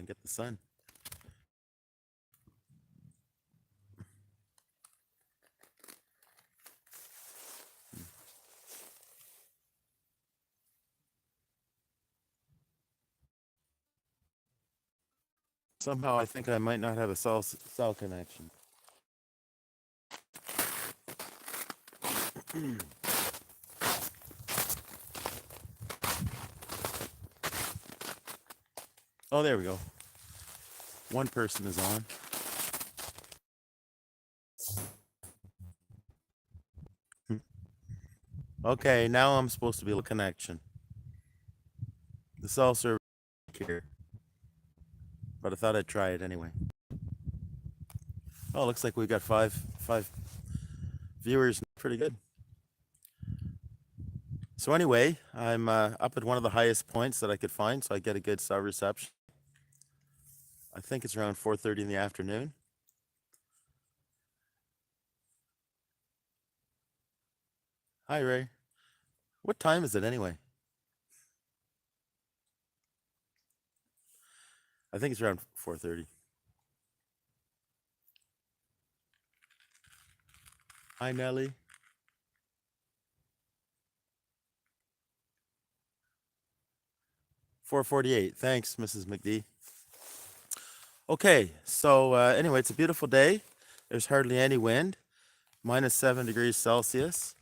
and get the sun. Somehow I think I might not have a cell connection. Oh, there we go. One person is on. Okay, now I'm supposed to be a connection. The cell service here, but I thought I'd try it anyway. Oh, looks like we got five viewers. Pretty good. So anyway, I'm up at one of the highest points that I could find, so I get a good cell reception. I think it's around 4:30 in the afternoon. Hi, Ray. What time is it anyway? I think it's around 4:30. Hi, Nellie. 4:48. Thanks, Mrs. McD. Okay, so anyway, it's a beautiful day. There's hardly any wind. -7 degrees Celsius,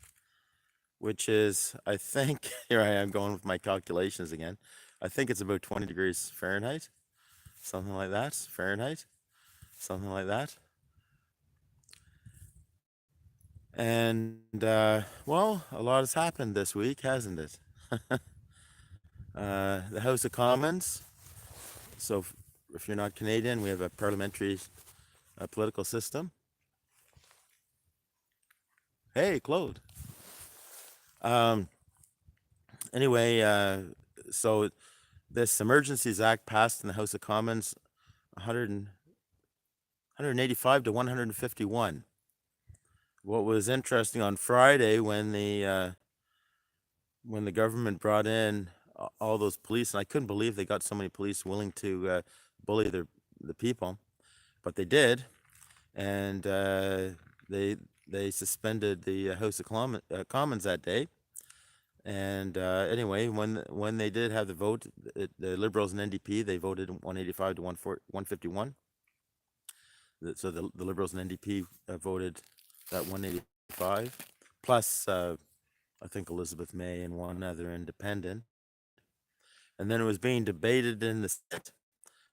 which is, I think, here I am going with my calculations again. I think it's about 20 degrees Fahrenheit, something like that. Fahrenheit, something like that. And well, a lot has happened this week, hasn't it? The House of Commons. So if you're not Canadian, we have a parliamentary political system. Hey, Claude. Anyway, so this Emergencies Act passed in the House of Commons 185 to 151. What was interesting on Friday when the government brought in all those police, and I couldn't believe they got so many police willing to bully the people, but they did, and they suspended the House of Commons that day. And anyway, when they did have the vote, the Liberals and NDP, they voted 185 to 151. So the Liberals and NDP voted that 185, plus I think Elizabeth May and one other independent. And then it was being debated in the Senate,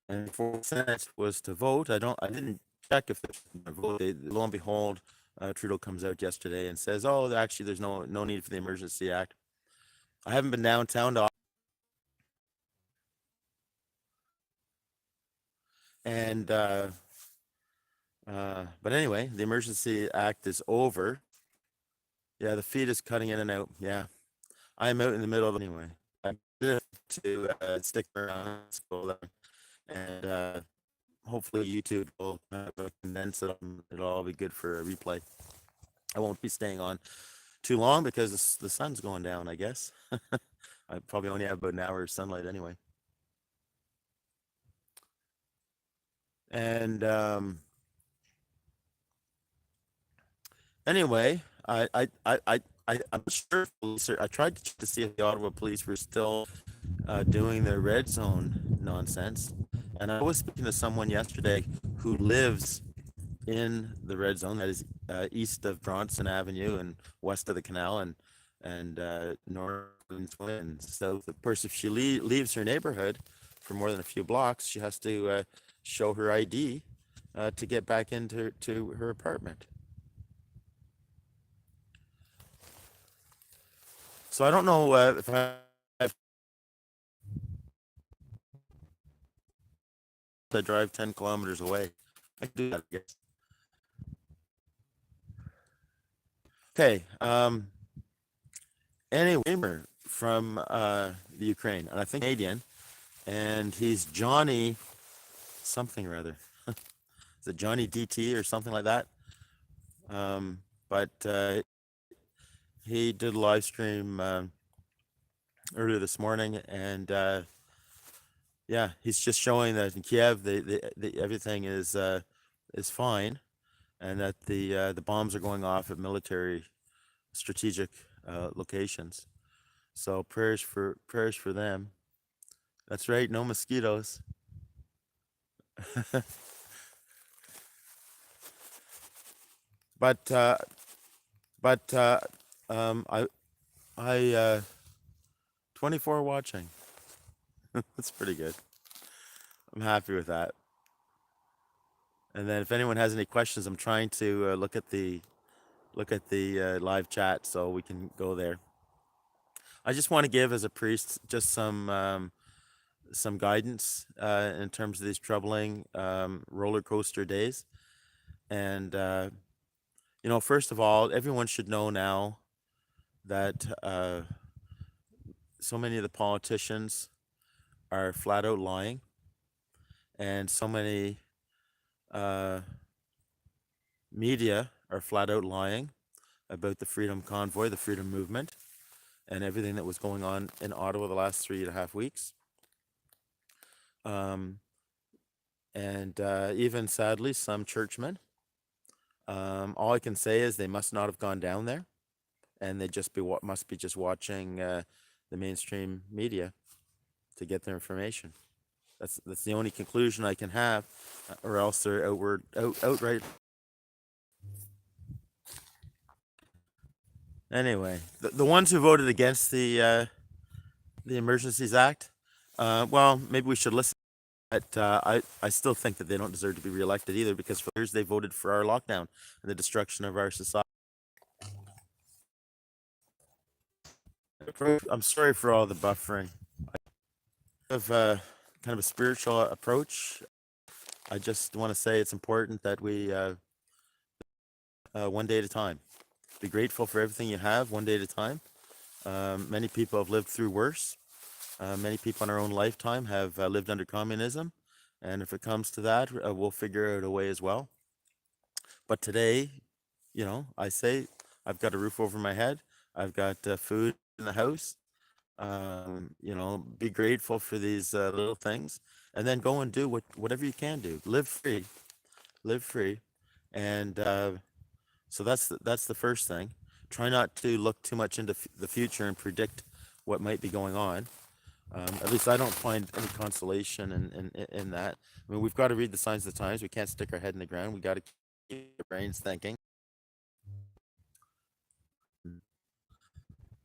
and before the Senate was to vote, I didn't check if they voted. Lo and behold, Trudeau comes out yesterday and says, "Oh, actually, there's no need for the Emergency Act." I haven't been downtown to, and but anyway, the Emergency Act is over. Yeah, the feed is cutting in and out. Yeah, I'm out in the middle of anyway. I did to stick around school, and hopefully YouTube will condense it. It'll all be good for a replay. I won't be staying on too long because the sun's going down, I guess. I probably only have about an hour of sunlight anyway. And anyway, I'm sure police I tried to see if the Ottawa police were still doing their red zone nonsense. And I was speaking to someone yesterday who lives in the red zone, that is east of Bronson Avenue and west of the canal and north and south. Of course, if she leaves her neighborhood for more than a few blocks, she has to show her ID to get back into her apartment. So I don't know if I drive 10 kilometers away. I can do that, I guess. Okay. Anyway, from the Ukraine, and I think Canadian, and he's Johnny something or other. Is it Johnny DT or something like that? But he did a live stream earlier this morning, and Yeah, he's just showing that in Kiev, everything is fine, and that the bombs are going off at military strategic locations. So prayers for them. That's right, no mosquitoes. But but I 24 watching. That's pretty good. I'm happy with that. And then if anyone has any questions, I'm trying to look at the live chat so we can go there. I just want to give as a priest just some guidance in terms of these troubling roller coaster days. And you know, first of all, everyone should know now that so many of the politicians are flat out lying, and so many uh, media are flat out lying about the freedom convoy, the freedom movement, and everything that was going on in Ottawa the last 3.5 weeks. Um, and even sadly, some churchmen. All I can say is they must not have gone down there, and they just must be just watching the mainstream media to get their information. That's the only conclusion I can have, or else they're outright. Anyway, the ones who voted against the Emergencies Act, well, maybe we should listen. But I still think that they don't deserve to be reelected either, because for years they voted for our lockdown and the destruction of our society. I'm sorry for all the buffering. I have kind of a spiritual approach. I just want to say it's important that we one day at a time. Be grateful for everything you have, one day at a time. Many people have lived through worse. Many people in our own lifetime have lived under communism, and if it comes to that, we'll figure out a way as well. But today, you know, I say I've got a roof over my head. I've got food in the house. You know, be grateful for these little things, and then go and do whatever you can do. Live free, and so that's the first thing. Try not to look too much into the future and predict what might be going on. At least I don't find any consolation in that. I mean, we've got to read the signs of the times. We can't stick our head in the ground. We got to keep our brains thinking.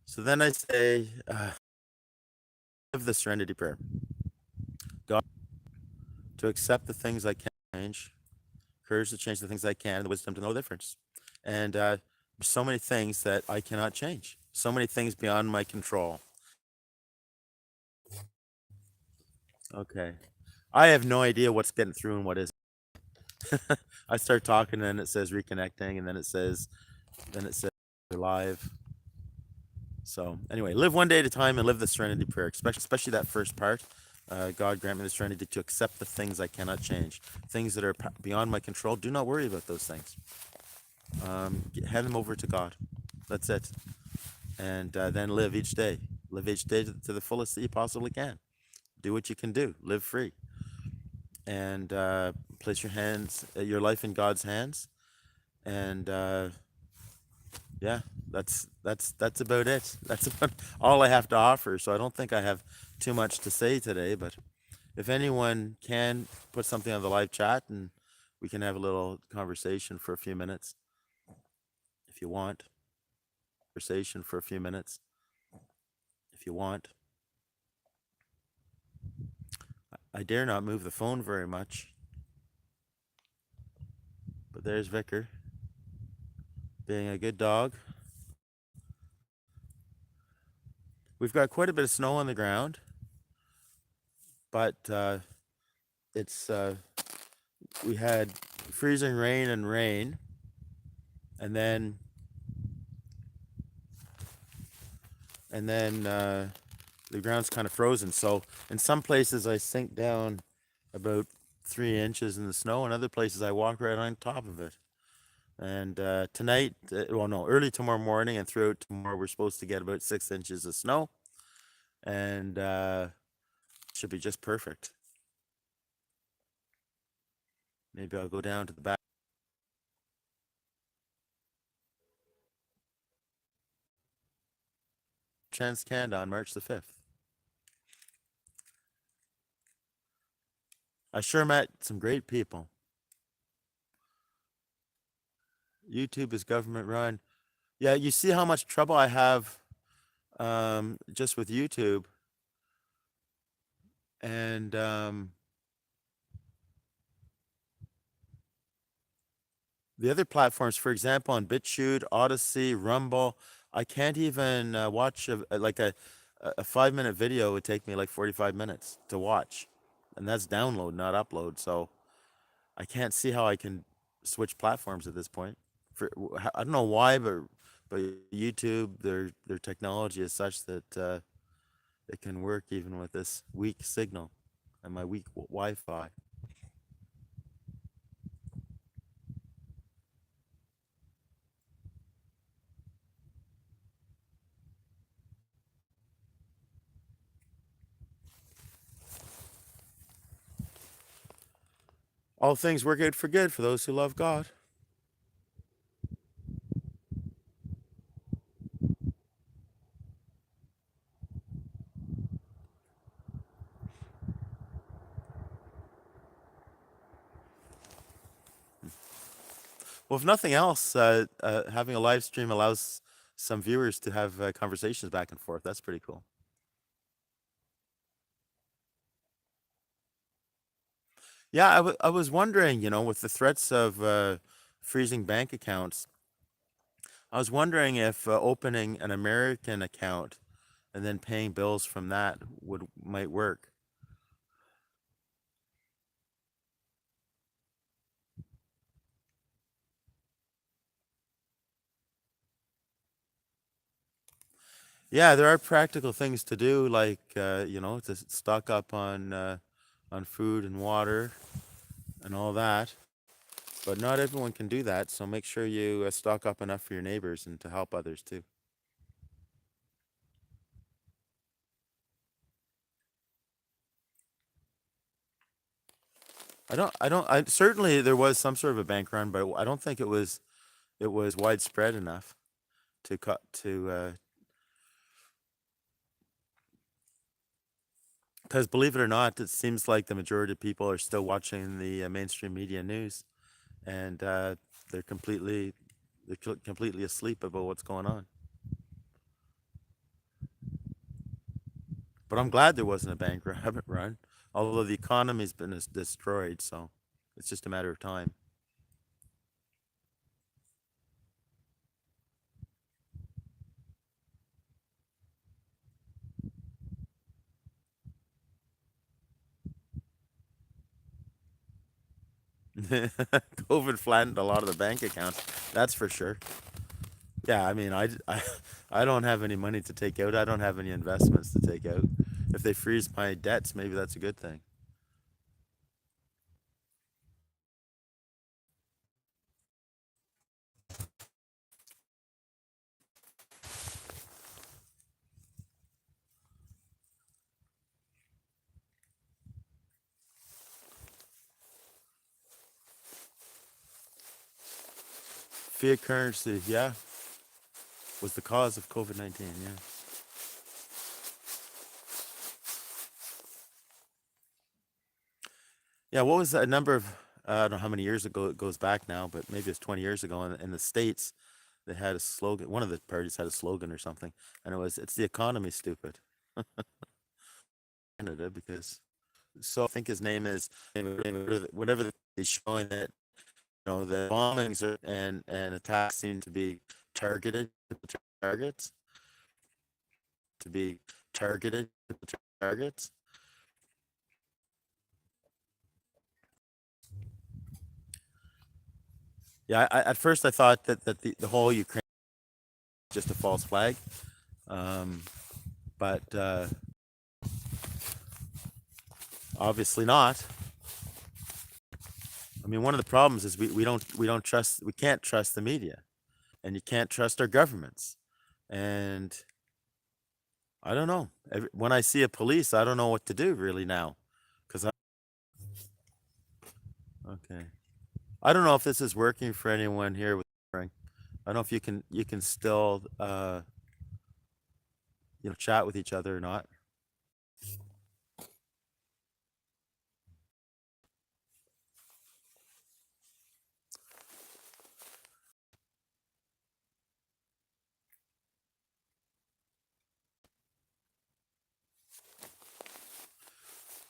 So then I say, live the serenity prayer. God, to accept the things I can't change, courage to change the things I can, and the wisdom to know the difference. And there's so many things that I cannot change. So many things beyond my control. Okay. I have no idea what's getting through and what isn't. I start talking and it says reconnecting, and then it says we're live. So anyway, live one day at a time and live the serenity prayer, especially that first part. God grant me the serenity to accept the things I cannot change, things that are beyond my control. Do not worry about those things. Hand them over to God. That's it. And then live each day. Live each day to the fullest that you possibly can. Do what you can do. Live free. And place your life in God's hands. And yeah, that's about it. That's about all I have to offer. So I don't think I have too much to say today. But if anyone can put something on the live chat, and we can have a little conversation for a few minutes, if you want. Conversation for a few minutes, if you want. I dare not move the phone very much. But there's Vicar, being a good dog. We've got quite a bit of snow on the ground, but it's we had freezing rain, and then the ground's kind of frozen. So in some places I sink down about 3 inches in the snow, and other places I walk right on top of it. And tonight, well, no, early tomorrow morning and throughout tomorrow, we're supposed to get about 6 inches of snow. And Should be just perfect. Maybe I'll go down to the back. Chance Canada on March the 5th. I sure met some great people. YouTube is government run. Yeah, you see how much trouble I have just with YouTube. And the other platforms, for example, on BitChute, Odyssey, Rumble, I can't even watch like a 5-minute video would take me like 45 minutes to watch. And that's download, not upload. So I can't see how I can switch platforms at this point. I don't know why, but YouTube, their technology is such that it can work even with this weak signal and my weak Wi-Fi. All things work out for good for those who love God. Well, if nothing else, having a live stream allows some viewers to have conversations back and forth. That's pretty cool. Yeah, I was wondering, with the threats of freezing bank accounts, I was wondering if opening an American account and then paying bills from that might work. Yeah, there are practical things to do, like to stock up on food and water and all that. But not everyone can do that, so make sure you stock up enough for your neighbors and to help others too. I certainly there was some sort of a bank run, but I don't think it was widespread enough to cut to because believe it or not, it seems like the majority of people are still watching the mainstream media news, and they're completely completely asleep about what's going on. But I'm glad there wasn't a bank run, although the economy's been destroyed, so it's just a matter of time. COVID flattened a lot of the bank accounts, that's for sure. Yeah, I mean, I don't have any money to take out. I don't have any investments to take out. If they freeze my debts, maybe that's a good thing. Fiat currency, yeah, was the cause of COVID-19. Yeah. Yeah, what was that number of, I don't know how many years ago it goes back now, but maybe it's 20 years ago in the States, they had a slogan, one of the parties had a slogan or something, and it's the economy, stupid. Canada, because so I think his name is whatever is showing that the bombings and attacks seem to be targeted targets to be targeted targets. Yeah, at first I thought that the whole Ukraine was just a false flag, um, but obviously not. I mean, one of the problems is we can't trust the media, and you can't trust our governments, and I don't know. When I see a police, I don't know what to do really now, because okay. I don't know if this is working for anyone here with Frank. I don't know if you can still chat with each other or not.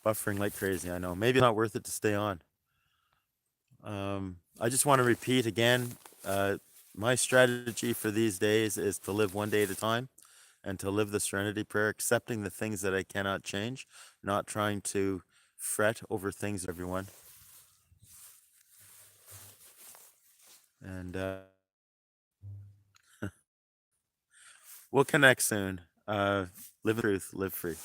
Buffering like crazy, I know. Maybe it's not worth it to stay on. I just want to repeat again, my strategy for these days is to live one day at a time and to live the serenity prayer, accepting the things that I cannot change, not trying to fret over things, everyone. And we'll connect soon. Live in truth, live free.